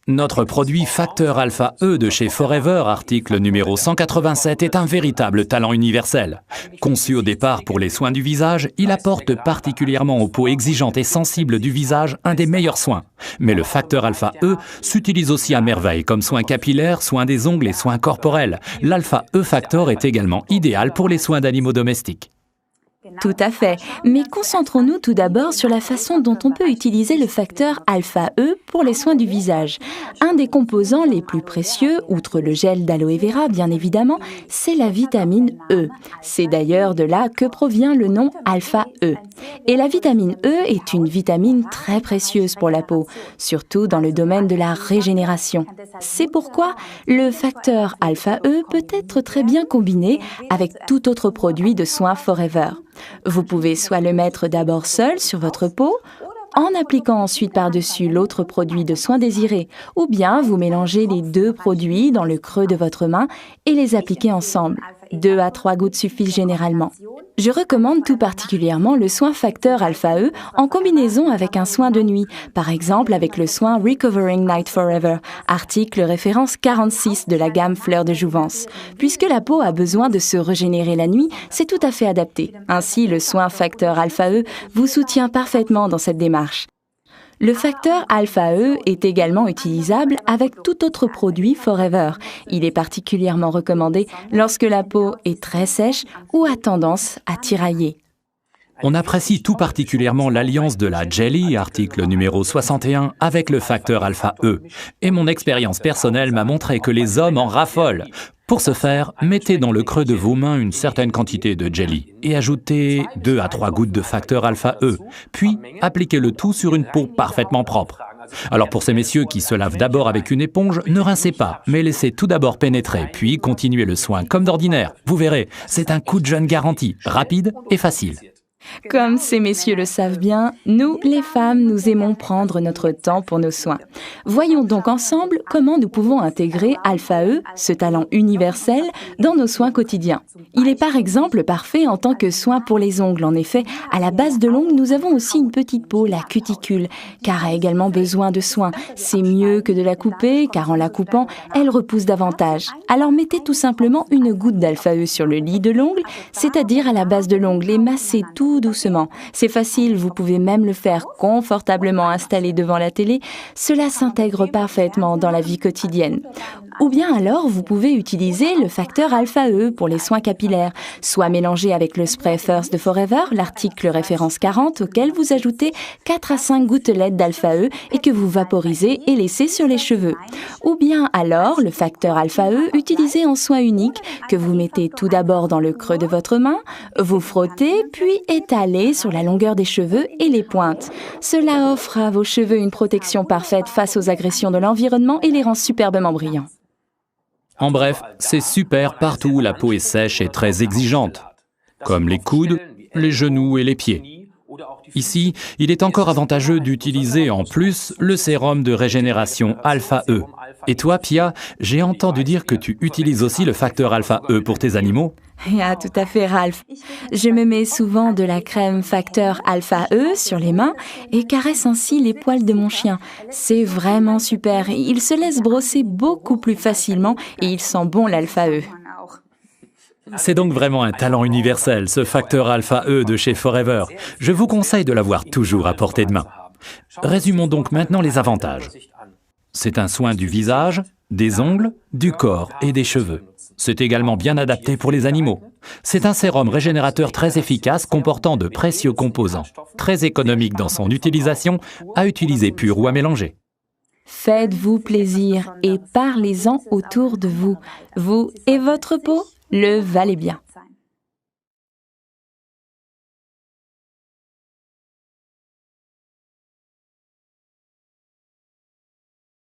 Notre produit Facteur Alpha E de chez Forever, article numéro 187, est un véritable talent universel. Conçu au départ pour les soins du visage, il apporte particulièrement aux peaux exigeantes et sensibles du visage un des meilleurs soins. Mais le Facteur Alpha E s'utilise aussi à merveille comme soin capillaire, soin des ongles et soins corporels. L'Alpha E Factor est également idéal pour les soins d'animaux domestiques. Tout à fait. Mais concentrons-nous tout d'abord sur la façon dont on peut utiliser le facteur alpha E pour les soins du visage. Un des composants les plus précieux, outre le gel d'aloe vera bien évidemment, c'est la vitamine E. C'est d'ailleurs de là que provient le nom alpha E. Et la vitamine E est une vitamine très précieuse pour la peau, surtout dans le domaine de la régénération. C'est pourquoi le facteur alpha E peut être très bien combiné avec tout autre produit de soins Forever. Vous pouvez soit le mettre d'abord seul sur votre peau, en appliquant ensuite par-dessus l'autre produit de soin désiré, ou bien vous mélangez les deux produits dans le creux de votre main et les appliquez ensemble. 2 à 3 gouttes suffisent généralement. Je recommande tout particulièrement le soin Facteur Alpha E en combinaison avec un soin de nuit, par exemple avec le soin Recovering Night Forever, article référence 46 de la gamme Fleurs de Jouvence. Puisque la peau a besoin de se régénérer la nuit, c'est tout à fait adapté. Ainsi, le soin Facteur Alpha E vous soutient parfaitement dans cette démarche. Le facteur alpha E est également utilisable avec tout autre produit Forever. Il est particulièrement recommandé lorsque la peau est très sèche ou a tendance à tirailler. On apprécie tout particulièrement l'alliance de la Jelly, article numéro 61, avec le facteur Alpha E. Et mon expérience personnelle m'a montré que les hommes en raffolent. Pour ce faire, mettez dans le creux de vos mains une certaine quantité de Jelly et ajoutez 2 à 3 gouttes de facteur Alpha E. Puis, appliquez le tout sur une peau parfaitement propre. Alors pour ces messieurs qui se lavent d'abord avec une éponge, ne rincez pas, mais laissez tout d'abord pénétrer, puis continuez le soin comme d'ordinaire. Vous verrez, c'est un coup de jeune garanti, rapide et facile. Comme ces messieurs le savent bien, nous, les femmes, nous aimons prendre notre temps pour nos soins. Voyons donc ensemble comment nous pouvons intégrer Alpha E, ce talent universel, dans nos soins quotidiens. Il est par exemple parfait en tant que soin pour les ongles. En effet, à la base de l'ongle, nous avons aussi une petite peau, la cuticule, car a également besoin de soins. C'est mieux que de la couper, car en la coupant, elle repousse davantage. Alors mettez tout simplement une goutte d'Alpha E sur le lit de l'ongle, c'est-à-dire à la base de l'ongle, et massez tout doucement. C'est facile, vous pouvez même le faire confortablement installé devant la télé. Cela s'intègre parfaitement dans la vie quotidienne. Ou bien alors, vous pouvez utiliser le facteur Alpha E pour les soins capillaires, soit mélangé avec le spray First de Forever, l'article référence 40, auquel vous ajoutez 4 à 5 gouttelettes d'Alpha E et que vous vaporisez et laissez sur les cheveux. Ou bien alors, le facteur Alpha E utilisé en soin unique, que vous mettez tout d'abord dans le creux de votre main, vous frottez, puis étalez sur la longueur des cheveux et les pointes. Cela offre à vos cheveux une protection parfaite face aux agressions de l'environnement et les rend superbement brillants. En bref, c'est super partout où la peau est sèche et très exigeante, comme les coudes, les genoux et les pieds. Ici, il est encore avantageux d'utiliser en plus le sérum de régénération Alpha E. Et toi, Pia, j'ai entendu dire que tu utilises aussi le facteur Alpha E pour tes animaux. Ah, tout à fait, Ralph. Je me mets souvent de la crème facteur Alpha E sur les mains et caresse ainsi les poils de mon chien. C'est vraiment super. Il se laisse brosser beaucoup plus facilement et il sent bon l'Alpha E. C'est donc vraiment un talent universel, ce facteur Alpha E de chez Forever. Je vous conseille de l'avoir toujours à portée de main. Résumons donc maintenant les avantages. C'est un soin du visage, des ongles, du corps et des cheveux. C'est également bien adapté pour les animaux. C'est un sérum régénérateur très efficace comportant de précieux composants, très économique dans son utilisation, à utiliser pur ou à mélanger. Faites-vous plaisir et parlez-en autour de vous. Vous et votre peau le valez bien.